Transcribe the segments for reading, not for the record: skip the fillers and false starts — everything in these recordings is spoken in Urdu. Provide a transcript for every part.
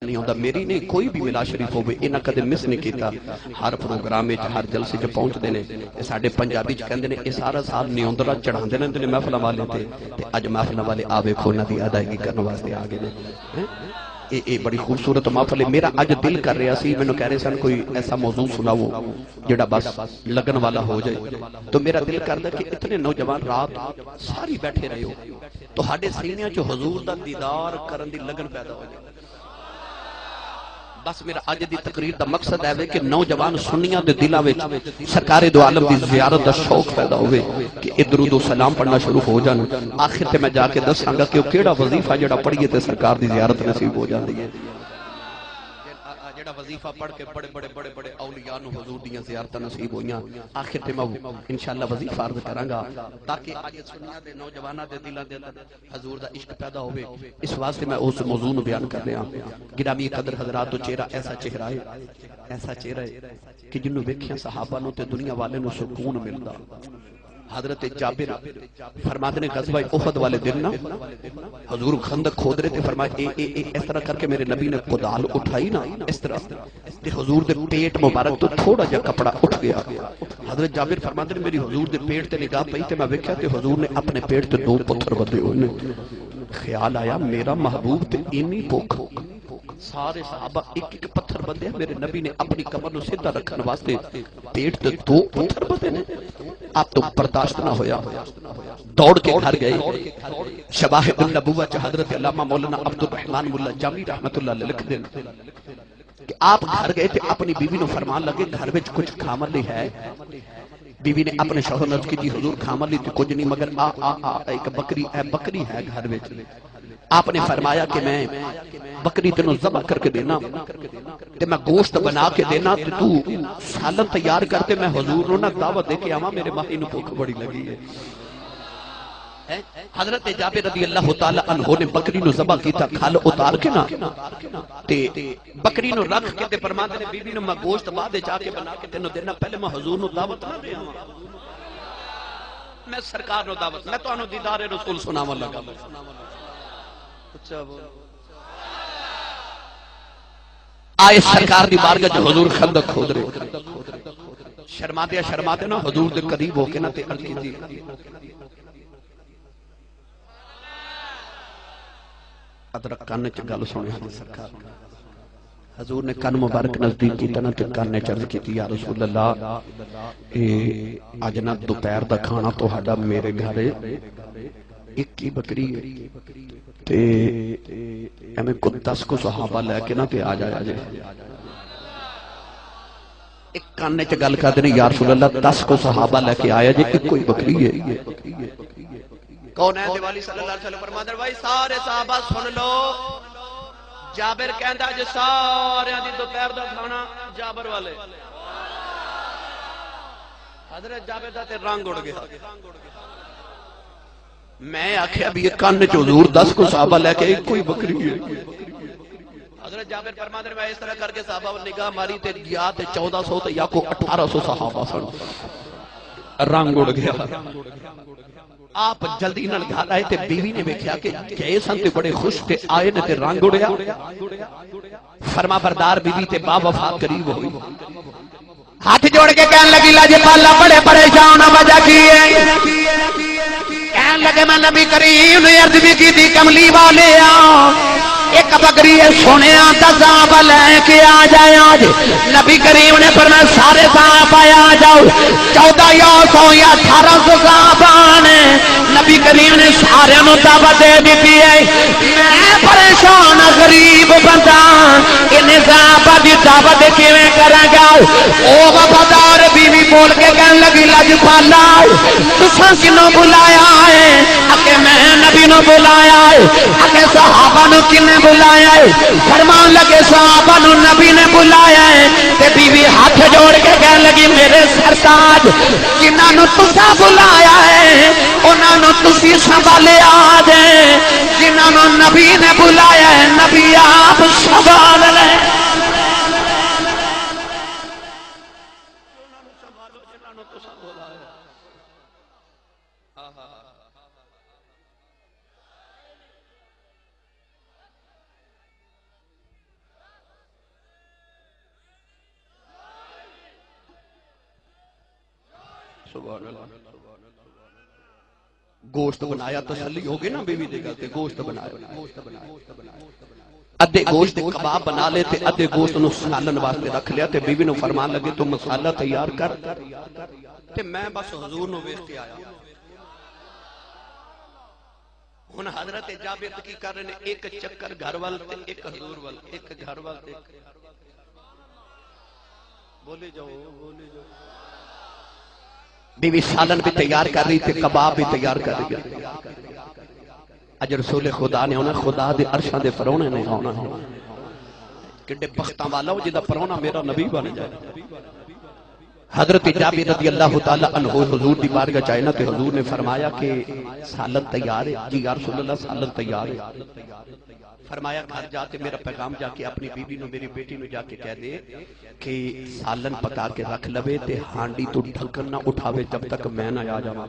نہیں ہوتا میری نہیں کوئی بھی ملا شریف ہوئے انہاں کدے مس نہیں کیتا ہر پروگرام وچ ہر جلسے وچ پہنچدے نے ساڈے پنجابی چ کہندے نے اے سارا سال نیوندرا چڑھاندے نے محفل والے تے اج محفل والے آ ویکھو انہاں دی ادائیگی کرن واسطے آ گئے نے اے بڑی خوبصورت محفل ہے میرا اج دل کر رہا سی مینوں کہہ رہے سن کوئی ایسا موضوع سناؤ جڑا بس لگن والا ہو جائے تو میرا دل کردا کہ اتنے نوجوان رات ساری بیٹھے رہے ہو تہاڈے سینیاں چ حضور دا دیدار کرن دی لگن پیدا ہو جائے بس میرا اج دی تقریر دا مقصد ہے کہ نوجوان سنیاں دے دلاں وچ سرکار دو عالم دی زیارت دا شوق پیدا ہوئے کہ درود و سلام پڑھنا شروع ہو جان آخر تے میں جا کے دساں گا کہ وہ کیڑا وظیفہ جڑا پڑھیے تے سرکار دی زیارت نصیب ہو جاندی ہے جڑا وظیفہ پڑھ کے بڑے بڑے بڑے بڑے اولیاء نو حضور دیاں زیارتاں نصیب ہویاں آخر تے میں انشاءاللہ وظیفہ عرض کراں گا تاکہ اج سنیاں دے نوجواناں دے دلاں دے اندر حضور دا عشق پیدا ہوئے اس واسطے میں اس موضوع نو بیان کر رہا ہوں گرامی قدر حضرات تو چہرہ ایسا چہرہ ہے کہ جنوں ویکھیاں صحابہ نو تے دنیا والے نو سکون ملدا حضرت جابر فرماتے نے غزوہ احد والے دن نا حضور خندق کھود رہے تھے فرمایا اس طرح کر کے میرے نبی نے کدال اٹھائی نا اس طرح تے حضور دے پیٹ مبارک تو تھوڑا جا کپڑا اٹھ گیا حضرت جابر فرماتے نے میری حضور دے پیٹ تے نگاہ پئی تے میں ویکھیا تے حضور نے اپنے پیٹ تے 2 پتھر بدے ہوئے نے خیال آیا میرا محبوب تے اینی بھوک سارے صحابہ ایک ایک پتھر بندے میرے نبی نے اپنی کمر نو سیدھا رکھن واسطے پیٹ تے 2 پتھر بندے نے آپ تو برداشت نہ ہویا دوڑ کے گھر گئے شواہد النبوہ چ حضرت علامہ مولانا عبد الرحمن ملا جامی رحمت اللہ علیہ لکھ دیں کہ آپ گھر گئے تھے اپنی بیوی نو فرمان لگے گھر وچ کچھ کھامن لی ہے بیوی نے اپنے شوہر نو کی جی حضور کھامن لی تو کچھ نہیں مگر ایک بکری ہے گھر وچ آپ نے فرمایا کہ میں بکری تینوں ذبح کر کے دینا تے میں گوشت بنا کے دینا تے تو سالن تیار کرتے میں حضور نو نہ دعوت دے کے آواں میرے ماہی نو بھوک بڑی لگی ہے حضرت جابر رضی اللہ تعالی عنہ نے بکری نو ذبح کیتا کھال اتار کے نا تے بکری نو رکھ کے تے فرماتے نے بی بی نو میں گوشت بعد جا کے بنا کے تینوں دینا پہلے میں حضور نو دعوت نہ دے آواں میں سرکار نو دعوت میں تانوں دیدار رسول سناواں لگا آئے سرکار دی بارگاہ جو حضور خندق کھود رہے شرماتے نا حضور دے قریب ہو کے نا تے عرض کیتی ادرک کان چ گل سنے سرکار حضور نے کان مبارک نزدیک کیتا نا تے کان نے عرض کیتی یا رسول اللہ اج نا دوپہر دا کھانا تہاڈا میرے گھر ایک ہی بکری ہے تے ہمیں کو 10 کو صحابہ لے کے نا تے آ جایا جائے ایک کانے چ گل کر دے یا رسول اللہ 10 کو صحابہ لے کے آیا جے ایک کوئی بکری ہے کون ہے دیوالی صلی اللہ علیہ وسلم فرماتے ہیں بھائی سارے صحابہ سن لو جابر کہندا جے سارے دی دوپہر دا کھانا جابر والے حضرت جابر دا تے رنگ اڑ گیا میں آکھیا بھی یہ کان چ حضور 10 کو صحابہ لے کے ایک کوئی بکری ہے حضرت جابر فرماتے ہیں میں اس طرح کر کے صحابہ نگاہ ماری تے یا تے 1400 تے یا کو 1800 صحابہ سن رنگ اڑ گیا آپ جلدی نال گھر آئے تے بیوی نے ویکھیا کہ گئے سن تے بڑے خوش تے آئے نے تے رنگ اڑیا فرما بردار بیوی تے با وفا قریب ہوئی ہاتھ جوڑ کے کہنے لگی لاجپالا بڑے پریشان وجہ کی ہے کہنے لگے میں نبی کریم نے عرض بھی کی تھی کملی والے ایک بکری سونے آتا صحابہ لے کے آ جائے آج نبی کریم نے فرمایا سارے صحابہ آ جاؤ 1400 یا 1800 صحابہ نے نبی کریم نے سارے نو دعوت دے دیتی ہے میں پریشان غریب بندہ انہیں صحابہ دی دعوت کیویں کراں گا او وفادار بیوی بول کے کہنے لگی لاجپالا تساں کنوں بلایا ہے اکے میں نبی نو بلایا ہے اکے صحابہ نو کنے بلایا ہے فرمان لگے صحابہ نو نبی نے بلایا ہے تے بیوی ہاتھ جوڑ کے کہنے لگی میرے سرتاج جنہاں نو تساں بلایا ہے انہاں نو تسی سنبھالے آ جائیں جنہاں نو نبی نے بلایا ہے نبی آپ سنبھال لیں گوشت بنایا تسلی ہوگی نا بیوی دے گلتے گوشت بنایا ادھے گوشت کباب بنا لے تے ادھے گوشت نو سالن واسطے رکھ لیا تے بیوی نو فرمان لگے تو مسالہ تیار کر تے میں بس حضور نو ویکھ کے آیا ہن حضرت جابر کی کر رہے نے ایک چکر گھر وال تے ایک حضور وال ایک گھر وال تے بولے جاؤ بیوی سالن بھی تیار کر رہی تھی کباب بھی تیار کر رہی اج رسول خدا نے ہونا خدا دے عرشاں دے پرونے نے ہونا کڈے بختاں والا ہو جدا پرونا میرا نبی بن جائے حضرت جابر رضی اللہ تعالی عنہ حضور دی بارگاہ چائے نا تے حضور نے فرمایا کہ سالن تیار ہے جی یا رسول اللہ سالن تیار ہے فرمایا گھر جاتے میرا پیغام جا کے اپنی بیوی نو میری بیٹی نو جا کے کہہ دے کہ سالن پکا کے رکھ لوے تے ہانڈی تو ڈھکن نہ اٹھاوے جب تک میں نہ آ جاواں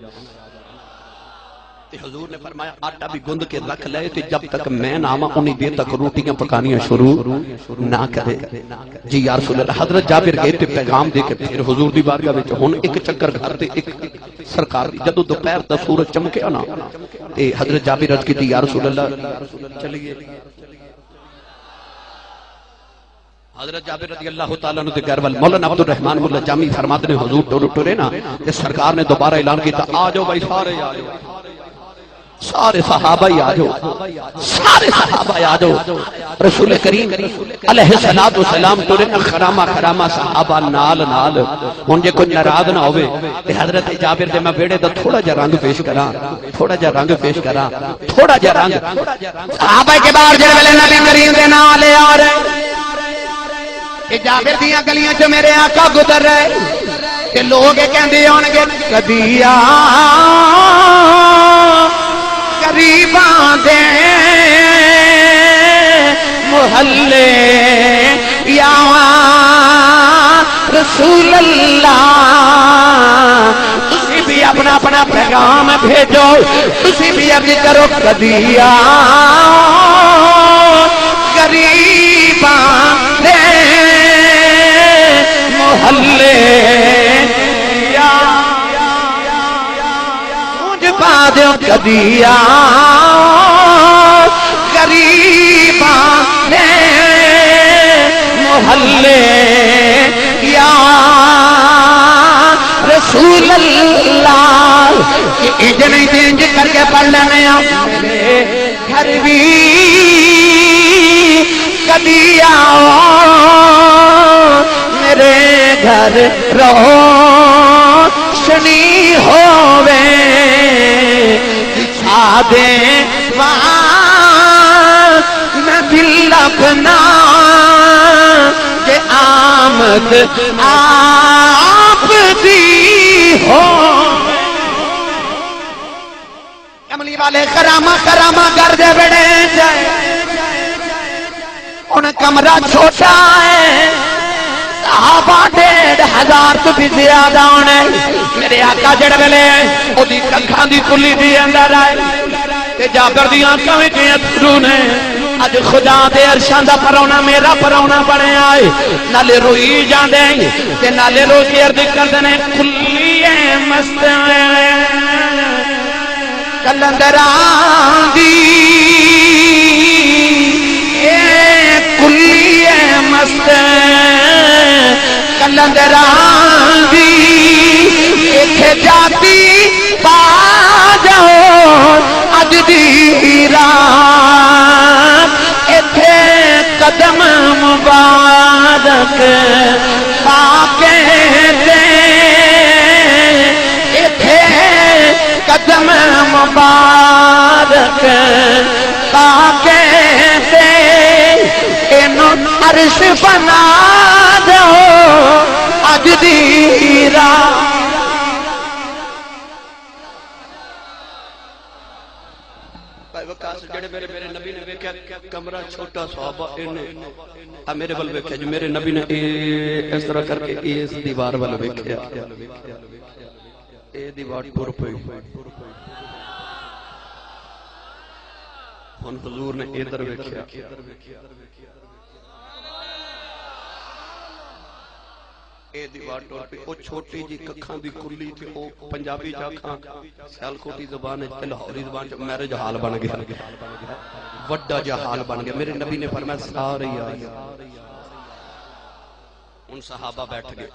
تے حضور نے فرمایا آٹا بھی گند کے رکھ لے تے جب تک میں نہ آواں انہی دیر تک روٹیاں پکانیاں شروع نہ کرے جی یا رسول اللہ حضرت جابر گئے تے پیغام دے کے پھر حضور دی بارگاہ وچ ہن ایک چکر گھر تے ایک سرکار جدوں دوپہر دا سورج چمکیا نا تے حضرت جابر عرض کی یا رسول اللہ چلیے حضرت جابر رضی اللہ تعالیٰ عنہ دے گھر وال مولانا عبد الرحمن مولا جامی فرماتے نے حضور ٹرے نا تے سرکار نے دوبارہ اعلان کیتا آ جاؤ بھائی سارے آ جاؤ سارے صحابہ ہی آ جاؤ سارے صحابہ آ جاؤ رسول کریم علیہ السلام ٹرے نا خرامہ خرامہ صحابہ نال نال ہن جے کوئی ناراض نہ ہوئے تے حضرت جابر دے میں بیڑے دا تھوڑا جا رنگ پیش کراں تھوڑا جا رنگ پیش کراں تھوڑا جا رنگ صحابہ کے باہر جڑے ویلے نبی کریم دے نال آ رہے کہ جابر دیاں گلیاں جو میرے آقا گزر رہے کہ لوگ کہندے ہون گے کدی آ قریباں دے محلے یا رسول اللہ تسی بھی اپنا اپنا پیغام بھیجو تسی بھی عرض کرو کدی آ قریباں دے محلے یا مجھ پا دیو کدی آ قریباں دے محلے یا رسول اللہ انج نہیں تے انج کر کے پڑھ لینے میرے گھر بھی کدی آؤ میرے گھر روشنی ہووے دکھا دے وہاں میں دل اپنا کہ آمد آپ دی ہو کملی والے کرامہ کرامہ کر دے بڑے جائے ان کمرہ چھوٹا ہے صحابہ 1,500 تو بھی زیادہ ہونے میرے آقا جڑ ویلے او دی ککھاں دی کلی دی اندر آئے تے جابر دی آنکھاں وچ اتھرو نے اج خدا دے عرشاں دا پرونا میرا پرونا بنے آئے نالے روئی جاندے تے نالے رو کے عرض کردے نے کلی مست کلندراں دی کلی مست کلندران دی ایتھے جاتی پا جاؤ اج دی رات ایتھے قدم مبارک پا کے دے ایتھے قدم مبارک پا کے دے عرش بنا دو اج دی رات جڑے میرے نبی نے ویکھیا کمرہ چھوٹا صحابہ انہیں میرے ول ویکھیا جو میرے نبی نے اس طرح کر کے اس دیوار ول ویکھیا اے دیوار ٹر پئی ہن حضور نے ادھر ویکھیا اے دیوار ٹوٹ پہ او چھوٹی جی ککھاں دی کلی تے او پنجابی چاکھاں سیالکوٹی زبان تے لاہوری زبان چ میرے جہال بن گیا وڈا جہال بن گیا میرے نبی نے فرمایا سارے آئے ان صحابہ بیٹھ گئے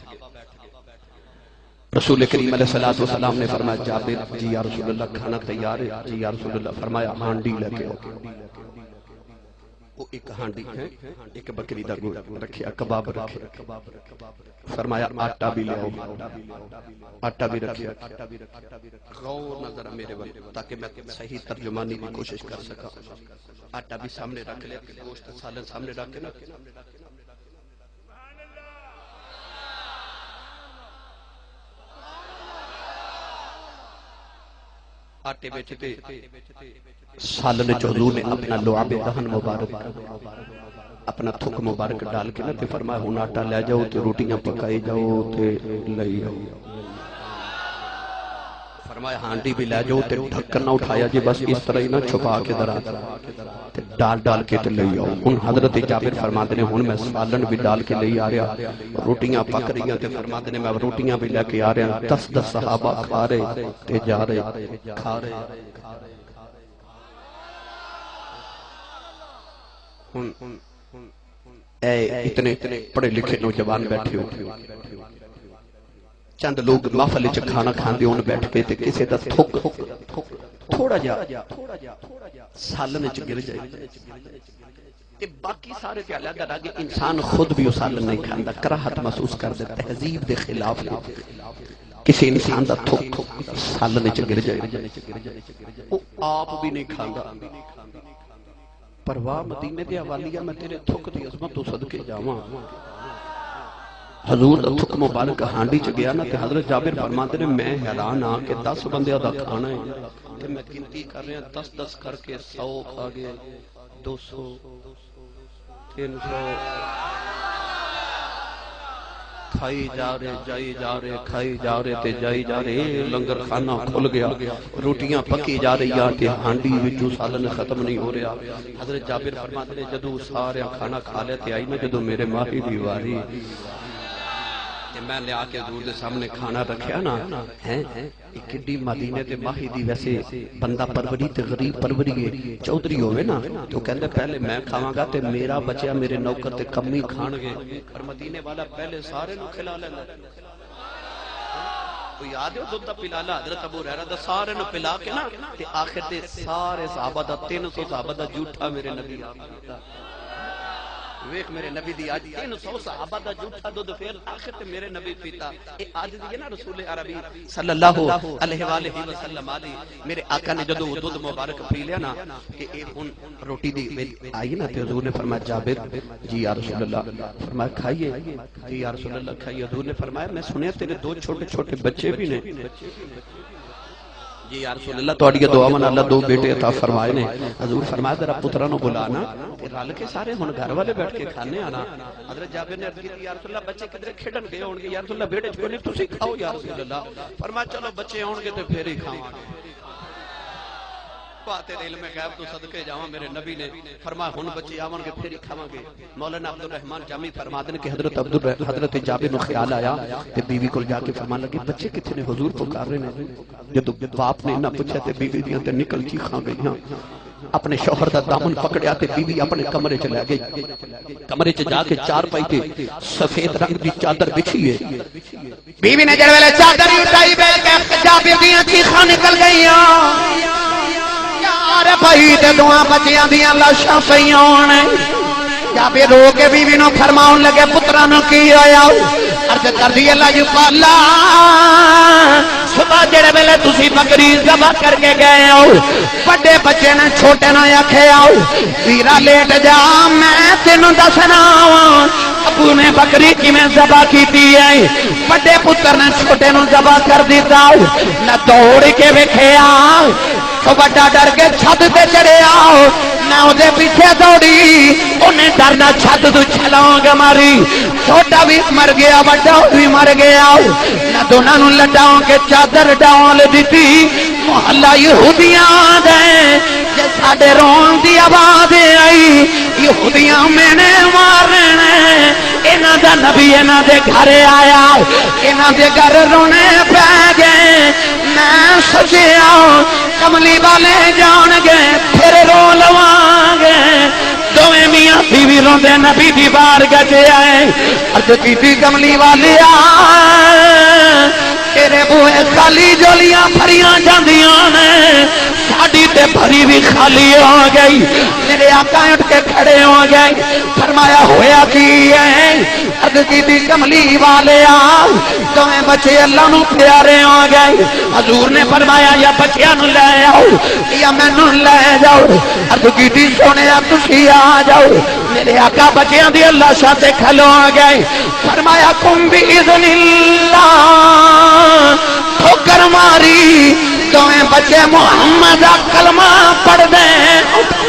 رسول کریم علیہ السلام نے فرمایا جابر جی یا رسول اللہ کھانا تیار ہے جی یا رسول اللہ فرمایا ہانڈی لے کے آؤ وہ ایک ہانڈی ہے ایک بکری دا گوشت رکھیا کباب رکھیا فرمایا آٹا بھی لے آؤ آٹا بھی رکھیا غور نظر میرے ول تاکہ میں صحیح ترجمانی کی کوشش کر سکا آٹا بھی سامنے رکھ لیا گوشت سالن سامنے رکھ کے نا آٹے بیچتے سالن حضور نے اپنا لعاب دہن مبارک اپنا تھک مبارک ڈال کے نا فرمایا ہن آٹا لے جاؤ تے روٹیاں پکائی جاؤ تے لے جاؤ فرمایا ہانڈی بھی لے جاؤ تے ڈھکن نہ اٹھایا جی بس اس طرح ہی نہ چھپا کے درا تے ڈال کے تے لے آؤ ہن حضرت جابر فرماتے ہیں ہن میں سالن بھی ڈال کے لے آ رہا روٹیاں پک رہی ہیں تے فرماتے ہیں میں روٹیاں بھی لے کے آ رہا 10 صحابہ کھا رہے تے جا رہے کھا رہے اے اتنے پڑھے لکھے نوجوان بیٹھے ہو چند لوگ محفل وچ کھانا کھاندے ہون بیٹھ کے تے کسے دا تھک تھوڑا جا سالن وچ گر جائے تے باقی سارے تے علیحدہ رہ گئے انسان خود بھی وہ سالن نہیں کھاندا کراہت محسوس کردا تہذیب دے خلاف کسی انسان دا تھک سالن وچ گر جائے وہ آپ بھی نہیں کھاندا پرواہ مدینے دے حوالیا میں تیرے تھک دی عظمت تو صدقے جاواں حضور دا تھک مبارک ہانڈی چ گیا نا تے حضرت جابر فرماتے ہیں میں حیران ہاں کہ 10 بندیاں دا کھانا ہے تے میں گنتی کر رہا 10 کر کے 100 کھا گئے 200 300 کھائی جا رہے جائی جا رہے کھائی جا رہے تے جائی جا رہے لنگر خانہ کھل گیا روٹیاں پکی جا رہی تے ہانڈی وچوں سالن ختم نہیں ہو رہا حضرت جابر فرماتے ہیں جدوں سارے کھانا کھا لیا تے آئی میں جدوں میرے ماہی دی واری تے میں لے آ کے حضور دے سامنے کھانا رکھیا نا ہیں کڈی مدینے تے ماہی دی ویسے بندہ پروری تے غریب پروری ہے چودھری ہوئے نا تو کہندے پہلے میں کھاواں گا تے میرا بچیا میرے نوکر تے کمی کھان گے اور مدینے والا پہلے سارے نو کھلا لیندا تو یاد ہے دودھ دا پلالا حضرت ابو ہریرہ دا سارے نو پلا کے نا تے آخر تے سارے صحابہ دا 300 صحابہ دا جھوٹا میرے نبی ویکھ میرے نبی دی آج 300 صحابہ دا جھوٹا دودھ پھر آخر تے میرے نبی پیتا اے آج دی نا رسول عربی صلی اللہ علیہ وآلہ وسلم میرے آقا نے جدو دودھ مبارک پی لیا نا کہ اے ہن روٹی دی آئی نا تے حضور نے فرمایا جابر جی یا رسول اللہ فرمایا کھائیے جی یا رسول اللہ کھائیے حضور نے فرمایا میں سنیا تیرے 2 چھوٹے چھوٹے بچے بھی نے جی یا رسول اللہ تواڈی دعا من اللہ 2 بیٹے عطا فرمائے نے حضور فرمایا ذرا پتراں نو بلانا تے رل کے سارے ہن گھر والے بیٹھ کے کھانے آنا حضرت جابر نے عرض کی یا رسول اللہ بچے کدھر کھیڈن گئے ہون گے یا رسول اللہ بیٹے کوئی نہیں تسی کھاؤ یا رسول اللہ فرمایا چلو بچے ہون گے تے پھر ہی کھاواں پاتے علم غیب تو صدقے جاواں میرے نبی نے فرمایا ہن بچے آون گے پھر ہی کھاواں گے مولانا عبد الرحمن جامی فرماتے ہیں کہ حضرت جابر نو خیال آیا کہ بیوی کول جا کے فرمان لگی بچے کتنے نے حضور پکار رہے نے جدو باپ نے نہ پوچھا تے بیوی دیاں تے نکل چیخاں گئیاں اپنے شوہر دا دامن پکڑیا تے بیوی اپنے کمرے چ لے گئی کمرے چ جا کے چار پائی تے سفید رنگ دی چادر بچھی ہے بیوی نے جڑ ویلے چادر اٹھائی بیٹھ کے جابر دیاں چیخاں نکل گئیاں یار بھائی تے دعا بچیاں دیاں لاشاں پئیاں ہونے جابر رو کے بیوی نو فرماون لگے پتراں نو کی ہویا عرض کر دی اللہ پالا صبح جڑے ویلے تسی بکری ذبح کر کے گئے ہو بڑے بچے نے چھوٹے نو آکھیا ویرا لیٹ جا میں تینوں دسنا ابو نے بکری کیویں ذبح کیتی ہے بڑے پتر نے چھوٹے نو ذبح کر دیتا نہ دوڑ کے ویکھیا تو بڑا ڈر کے چھت تے چڑھیا نہ اودے پیچھے دوڑی انہیں ڈرنا چھت تو چھلانگ ماری چھوٹا بھی مر گیا بڑا بھی مر گیا نہ دونوں نو لٹاؤں کے چادر ڈال دیتی محلہ یہودیاں دے جے ساڈے رون دی آواز آئی یہودیاں میں نے مارنے انہاں دا نبی انہاں دے گھر آیا انہاں دے گھر رونے پہ گئے میں سجیا کملی والے جان گے پھر رو لواں گے دوویں میاں بیوی روندے نبی دی بارگاہ تے آئے عرض کیتی کملی والے تیرے بوئے خالی جولیاں بھریاں جاندیاں نے ساڈی تے بھری بھی خالی ہو گئی میرے آقا اٹھ کے کھڑے ہو گئے فرمایا ہویا کی ہے عرض کیتی کملی والے تمہیں بچے اللہ نو پیارے ہو گئے حضور نے فرمایا یا بچیاں نو لے آؤ یا مینوں لے جاؤ عرض کیتی سونے تسی آ جاؤ میرے آقا بچیاں دی اللہ شاہ تے کھلو گئے فرمایا کم باذن اللہ ٹھوکر ماری تمہیں بچے محمد دا کلمہ پڑھ دیں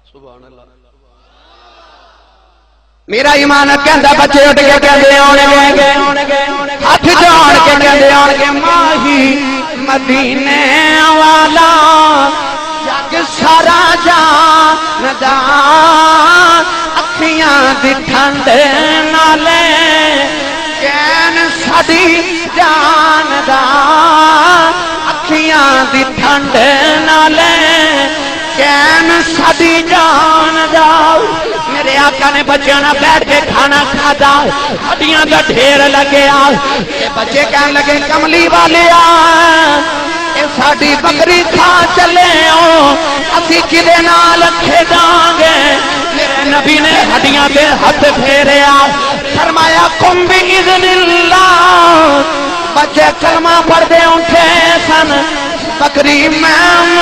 سبحان اللہ میرا ایمان کہندا بچے اٹھ کے کہندے آن گے ہاتھ جوڑ کے کہندے آن گے ماہی مدینے والا جگ سارا جاندا اکھیاں دی ٹھنڈ نالے کین ساڈی جاندا اکھیاں دی ٹھنڈ نالے کین ساڈی جان جاؤ میرے آقا نے بچیاں نہ بیٹھ کے کھانا کھادا ہڈیاں دا ڈھیر لگیا یہ بچے کہنے لگے کملی والے اے ساڈی بکری کھا چلے ہو اسی کدے نال کھیڈاں گے میرے نبی نے ہڈیاں دے ہاتھ پھیریا فرمایا قم باذن اللہ بچے کلمہ پڑھ دے اٹھے سن بکری میں